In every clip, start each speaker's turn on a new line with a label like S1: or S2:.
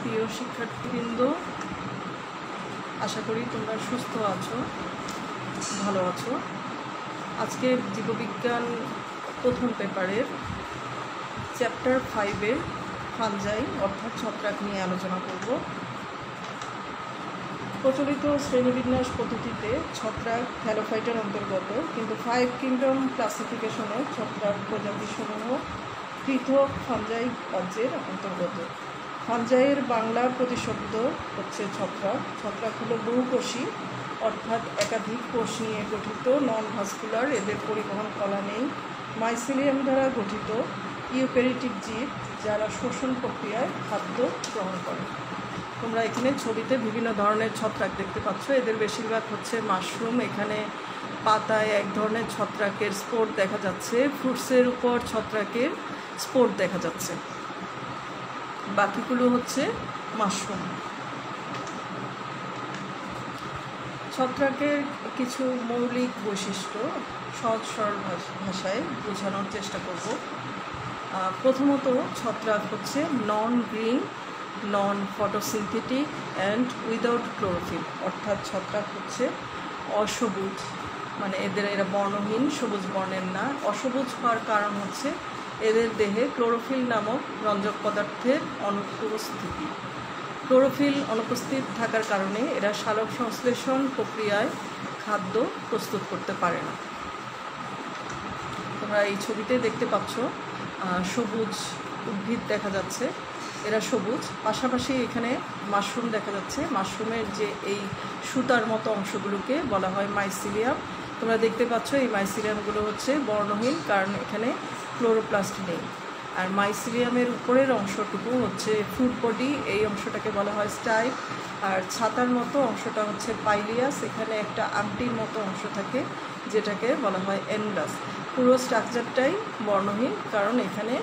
S1: প্রিয় শিক্ষার্থীবৃন্দ, আশা করি তোমরা সুস্থ আছো, ভালো আছো। আজকে জীববিজ্ঞান প্রথম পেপারের চ্যাপ্টার 5-এর ফাঞ্জাই অর্থাৎ ছত্রাক নিয়ে আলোচনা করব। প্রচলিত শ্রেণীবিন্যাস পদ্ধতিতে ছত্রাক থ্যালোফাইটের অন্তর্গত, কিন্তু 5 কিংডম ক্লাসিফিকেশনে ছত্রাক প্রজাতিসমূহ পৃথক ফাঞ্জাই রাজ্যের অন্তর্গত। ফাঞ্জাইয়ের বাংলা প্রতিশব্দ হচ্ছে ছত্রাক। ছত্রাক হলো বহুকোষী অর্থাৎ একাধিক কোষ নিয়ে গঠিত, নন ভাস্কুলার, এদের পরিবহন কলা নেই, মাইসিলিয়াম দ্বারা গঠিত ইউক্যারিওটিক জীব যারা শোষণ প্রক্রিয়ায় খাদ্য গ্রহণ করে। তোমরা এখানে ছবিতে বিভিন্ন ধরনের ছত্রাক দেখতে পাচ্ছ, এদের বেশিরভাগ হচ্ছে মাশরুম। এখানে পাতায় এক ধরনের ছত্রাকের স্পোর দেখা যাচ্ছে, ফ্রুটসের উপর ছত্রাকের স্পোর দেখা যাচ্ছে, বাকিগুলো হচ্ছে মাশরুম। ছত্রাকের কিছু মৌলিক বৈশিষ্ট্য সহজ সরল ভাষায় বোঝানোর চেষ্টা করব। প্রথমত, ছত্রাক হচ্ছে non green, non photosynthetic and without chlorophyll, অর্থাৎ ছত্রাক হচ্ছে অসবুজ, মানে এরা বর্ণহীন, সবুজ বর্ণের না। অসবুজ হওয়ার কারণ হচ্ছে এদের দেহে ক্লোরোফিল নামক রঞ্জক পদার্থের অনুপস্থিতি। ক্লোরোফিল অনুপস্থিত থাকার কারণে এরা সালোক সংশ্লেষণ প্রক্রিয়ায় খাদ্য প্রস্তুত করতে পারে না। তোমরা এই ছবিতে দেখতে পাচ্ছ সবুজ উদ্ভিদ দেখা যাচ্ছে, এরা সবুজ। পাশাপাশি এখানে মাশরুম দেখা যাচ্ছে। মাশরুমের যে এই সুতার মতো অংশগুলোকে বলা হয় মাইসিলিয়াম। তোমরা দেখতে পাচ্ছ এই মাইসিলিয়ামগুলো হচ্ছে বর্ণহীন, কারণ এখানে ক্লোরোপ্লাস্ট নেই। আর মাইসিলিয়ামের উপরের অংশটুকু হচ্ছে ফ্রুট বডি, এই অংশটাকে বলা হয় স্টাইপ। আর ছাতার মতো অংশটা হচ্ছে পাইলিয়াস, এখানে একটা আংটির মতো অংশ থাকে যেটাকে বলা হয় এন্ডাস। পুরো স্ট্রাকচারটাই বর্ণহীন, কারণ এখানে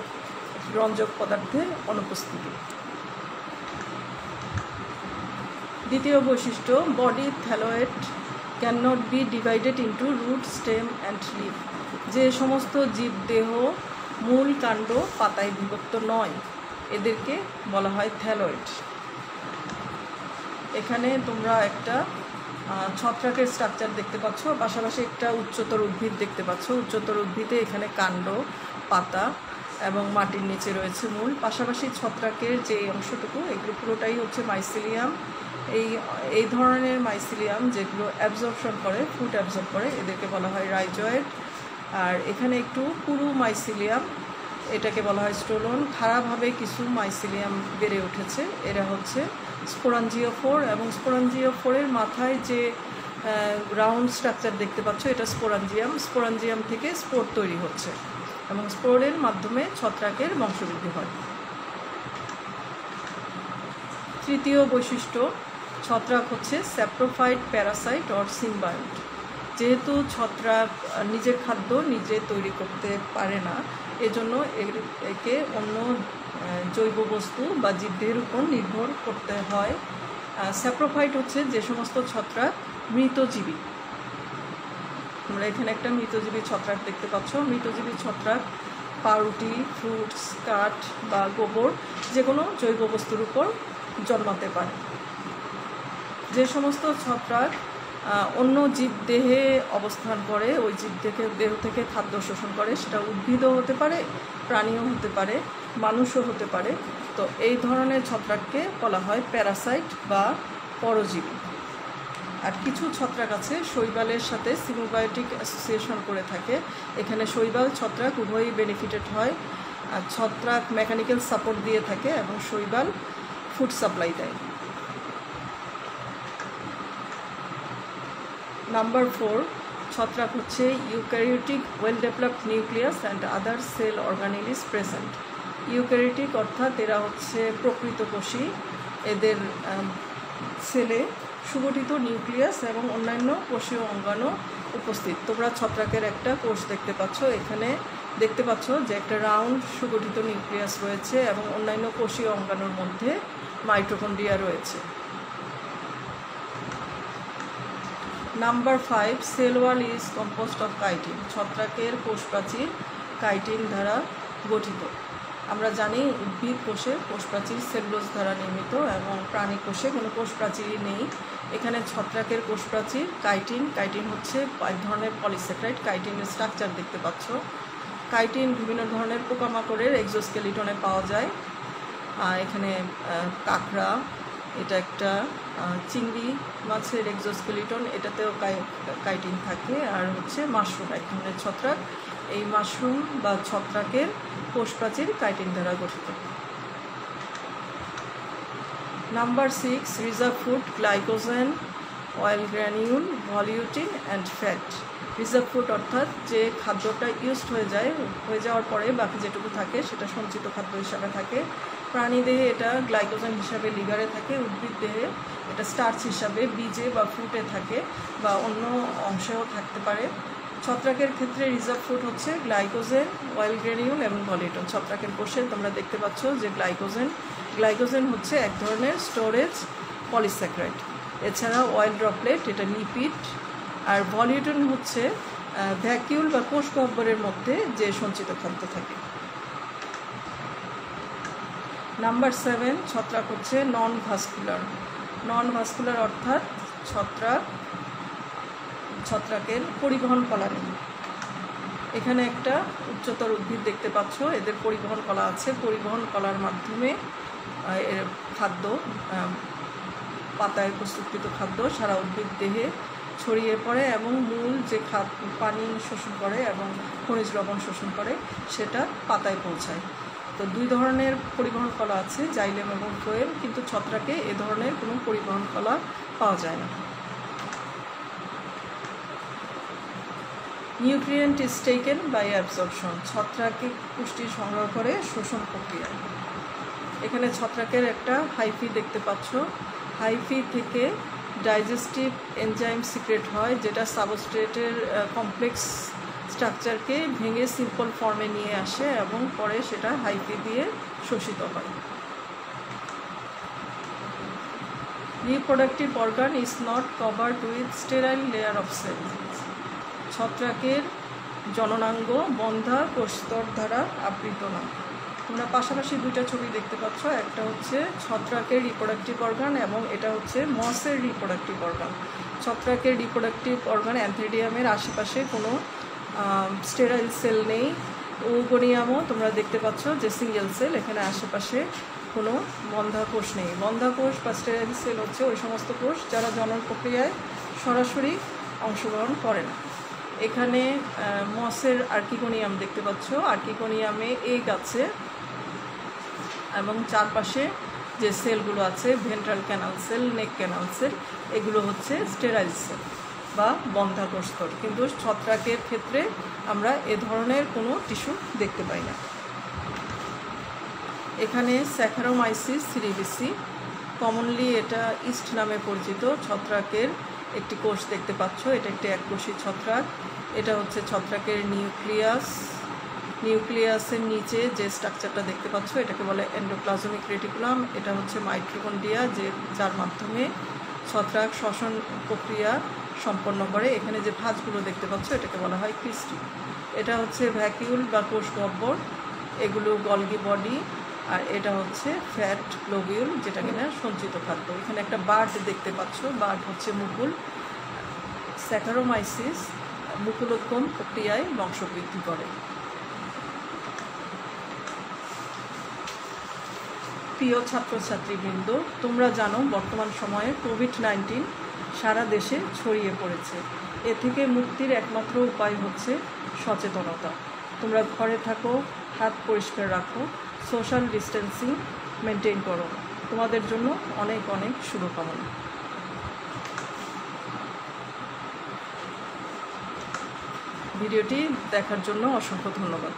S1: রঞ্জক পদার্থের অনুপস্থিতি। দ্বিতীয় বৈশিষ্ট্য, body thalloid can not be divided into root, stem and leaf. যে সমস্ত জীবদেহ মূল, কাণ্ড, পাতায় বিভক্ত নয়, এদেরকে বলা হয় থ্যালোয়েড। এখানে তোমরা একটা ছত্রাকের স্ট্রাকচার দেখতে পাচ্ছ, পাশাপাশি একটা উচ্চতর উদ্ভিদ দেখতে পাচ্ছ। উচ্চতর উদ্ভিদে এখানে কাণ্ড, পাতা এবং মাটির নিচে রয়েছে মূল। পাশাপাশি ছত্রাকের যে অংশটুকু, এগুলো পুরোটাই হচ্ছে মাইসিলিয়াম। এই ধরনের মাইসিলিয়াম যেগুলো অ্যাবজর্পশন করে, ফুড অ্যাবজর্ব করে, এদেরকে বলা হয় রাইজয়েড। আর এখানে একটু পুরু মাইসিলিয়াম, এটাকে বলা হয় স্টোলন। খারাপভাবে কিছু মাইসিলিয়াম বেড়ে উঠেছে, এরা হচ্ছে স্পোরাঞ্জিওফোর। এবং স্পোরাঞ্জিওফোরের মাথায় যে রাউন্ড স্ট্রাকচার দেখতে পাচ্ছ, এটা স্পোরাঞ্জিয়াম। স্পোরাঞ্জিয়াম থেকে স্পোর তৈরি হচ্ছে এবং স্পোরের মাধ্যমে ছত্রাকের বংশবৃদ্ধি হয়। তৃতীয় বৈশিষ্ট্য, ছত্রাক হচ্ছে স্যাপ্রোফাইট প্যারাসাইট অর সিম্বায়োট। যেহেতু ছত্রাক নিজের খাদ্য নিজে তৈরি করতে পারে না, এজন্য একে অন্য জৈব বস্তু বা জীবদের উপর নির্ভর করতে হয়। স্যাপ্রোফাইট হচ্ছে যে সমস্ত ছত্রাক মৃতজীবী। তোমরা এখানে একটা মৃতজীবী ছত্রাক দেখতে পাচ্ছ। মৃতজীবী ছত্রাক পাউরুটি, ফ্রুটস, কাঠ বা গোবর যে কোনো জৈব বস্তুর উপর জন্মাতে পারে। যে সমস্ত ছত্রাক অন্য জীবদেহে অবস্থান করে, ওই দেহ থেকে খাদ্য শোষণ করে, সেটা উদ্ভিদও হতে পারে, প্রাণীও হতে পারে, মানুষও হতে পারে। তো এই ধরনের ছত্রাককে বলা হয় প্যারাসাইট বা পরজীবী। আর কিছু ছত্রাক আছে শৈবালের সাথে সিনোবায়োটিক অ্যাসোসিয়েশন করে থাকে। এখানে শৈবাল, ছত্রাক উভয়ই বেনিফিটেড হয়। আর ছত্রাক মেকানিক্যাল সাপোর্ট দিয়ে থাকে এবং শৈবাল ফুড সাপ্লাই দেয়। নাম্বার 4, ছত্রাক হচ্ছে eukaryotic well developed nucleus and other cell organelle is present. Eukaryotic অর্থাৎ এরা হচ্ছে প্রকৃতকোষী, এদের সেলে সুগঠিত নিউক্লিয়াস এবং অন্যান্য কোষীয় অঙ্গাণু উপস্থিত। তোমরা ছত্রাকের একটা কোষ দেখতে পাচ্ছ, এখানে দেখতে পাচ্ছ যে একটা রাউন্ড সুগঠিত নিউক্লিয়াস রয়েছে এবং অন্যান্য কোষীয় অঙ্গাণুর মধ্যে মাইটোকন্ড্রিয়া রয়েছে। Number 5, cell wall is composed of chitin. ছত্রাকের কোষ প্রাচীর কাইটিন দ্বারা গঠিত। আমরা জানি উদ্ভিদ কোষে কোষপ্রাচীর সেলুলোজ দ্বারা নির্মিত এবং প্রাণী কোষে কোনো কোষপ্রাচীরই নেই। এখানে ছত্রাকের কোষপ্রাচীর কাইটিন হচ্ছে এক ধরনের পলিস্যাকারাইড। কাইটিনের স্ট্রাকচার দেখতে পাচ্ছ। কাইটিন বিভিন্ন ধরনের পোকামাকড়ের এক্সোস্কেলিটনে পাওয়া যায়। এখানে কাঁকড়া, এটা একটা চিংড়ি মাছের এক্সোস্কেলিটন, এটাতেও কাইটিন থাকে। আর হচ্ছে মাশরুম, এক ধরনের ছত্রাক। এই মাশরুম বা ছত্রাকের কোষপ্রাচীর কাইটিন দ্বারা গঠিত। Number 6, reserve food, glycogen, oil granule, volutin and fat. Reserve food অর্থাৎ যে খাদ্যটা ইউজড হয়ে যাওয়ার পরে বাকি যেটুকু থাকে সেটা সঞ্চিত খাদ্য হিসাবে থাকে। প্রাণী দেহে এটা গ্লাইকোজেন হিসাবে লিভারে থাকে। উদ্ভিদ দেহে এটা স্টার্চ হিসাবে বীজে বা ফ্রুটে থাকে বা অন্য অংশেও থাকতে পারে। ছত্রাকের ক্ষেত্রে রিজার্ভ ফুড হচ্ছে গ্লাইকোজেন, অয়েল গ্র্যানিউল এবং ভলিউটিন। ছত্রাকের কোষে তোমরা দেখতে পাচ্ছ যে গ্লাইকোজেন হচ্ছে এক ধরনের স্টোরেজ পলিস্যাকারাইড। এছাড়া অয়েল ড্রপলেট, এটা লিপিড। আর ভলিউটিন হচ্ছে ভ্যাকিউল বা কোষ গহ্বরের মধ্যে যে সঞ্চিত খাদ্য থাকে। নাম্বার 7, ছত্রাক হচ্ছে নন ভাস্কুলার অর্থাৎ ছত্রাকের পরিবহন কলা নেই। এখানে একটা উচ্চতর উদ্ভিদ দেখতে পাচ্ছ, এদের পরিবহন কলা আছে। পরিবহন কলার মাধ্যমে এর খাদ্য, পাতায় প্রস্তুতকৃত খাদ্য সারা উদ্ভিদ দেহে ছড়িয়ে পড়ে এবং মূল যে পানি শোষণ করে এবং খনিজ লবণ শোষণ করে সেটা পাতায় পৌঁছায়। তো 2 ধরনের পরিবহন কলা আছে, জাইলেম এবং ফ্লোয়েম, কিন্তু ছত্রাকে এ ধরনের কোনো পরিবহন কলা পাওয়া যায় না। Nutrient is taken by absorption. ছত্রাকে পুষ্টি সংগ্রহ করে শোষণ প্রক্রিয়ায়। এখানে ছত্রাকের একটা হাইফি দেখতে পাচ্ছ। হাইফি থেকে ডাইজেস্টিভ এনজাইম সিক্রেট হয়, যেটা সাবস্ট্রেটের কমপ্লেক্স স্ট্রাকচারকে ভেঙে সিম্পল ফর্মে নিয়ে আসে এবং পরে সেটা হাইফি দিয়ে শোষিত হয়। Reproductive organ is not covered with sterile layer of cell. ছত্রাকের জননাঙ্গ বন্ধা কোষস্তর দ্বারা আবৃত না। তোমরা পাশাপাশি 2টা ছবি দেখতে পাচ্ছ। একটা হচ্ছে ছত্রাকের রিপ্রোডাক্টিভ অর্গান এবং এটা হচ্ছে মসের রিপ্রোডাক্টিভ অর্গান। ছত্রাকের রিপ্রোডাক্টিভ অর্গান অ্যান্থেরিয়ামের আশেপাশে কোনো স্টেরাইল সেল নেই। ওগোনিয়ামও তোমরা দেখতে পাচ্ছ যে সিঙ্গেল সেল, এখানে আশেপাশে কোনো বন্ধা কোষ নেই। বন্ধা কোষ বা স্টেরাইল সেল হচ্ছে ওই সমস্ত কোষ যারা জনন প্রক্রিয়ায় সরাসরি অংশগ্রহণ করে না। এখানে মসের আর্কিগোনিয়াম দেখতে পাচ্ছ। আর্কিগোনিয়ামে এগ আছে এবং চারপাশে যে সেলগুলো আছে, ভেন্ট্রাল ক্যানাল সেল, নেক ক্যানাল সেল, এগুলো হচ্ছে স্টেরাইল সেল বা বন্ধা কোষস্তর। কিন্তু ছত্রাকের ক্ষেত্রে আমরা এ ধরনের কোনো টিস্যু দেখতে পাই না। এখানে স্যাকারোমাইসিস সিরিবিসি, কমনলি এটা ইস্ট নামে পরিচিত, ছত্রাকের একটি কোষ দেখতে পাচ্ছ। এটা একটি এককোষী ছত্রাক। এটা হচ্ছে ছত্রাকের নিউক্লিয়াসের নিচে যে স্ট্রাকচারটা দেখতে পাচ্ছ এটাকে বলে এন্ডোপ্লাজমিক রেটিকুলাম। এটা হচ্ছে মাইটোকন্ড্রিয়া, যার মাধ্যমে ছত্রাক শ্বসন প্রক্রিয়া সম্পন্ন করে। এখানে যে ভাঁজগুলো দেখতে পাচ্ছ এটাকে বলা হয় ক্রিস্টি। এটা হচ্ছে ভ্যাকিউল বা কোষ গহ্বর, এগুলো গলগি বডি। আর এটা হচ্ছে ফ্যাট গ্লোবিউল, যেটা কিনা সঞ্চিত খাদ্য। এখানে একটা বার্ড দেখতে পাচ্ছ, বার্ড হচ্ছে মুকুল। স্যাকারোমাইসিস মুকুলোদ্গম প্রক্রিয়ায় বংশবৃদ্ধি করে। প্রিয় ছাত্রছাত্রীবৃন্দ, তোমরা জানো বর্তমান সময়ে কোভিড-19 সারা দেশে ছড়িয়ে পড়েছে। এ থেকে মুক্তির একমাত্র উপায় হচ্ছে সচেতনতা। তোমরা ঘরে থাকো, হাত পরিষ্কার রাখো, সোশ্যাল ডিস্টেন্সিং মেনটেন করো। তোমাদের জন্য অনেক অনেক শুভকামনা। ভিডিওটি দেখার জন্য অসংখ্য ধন্যবাদ।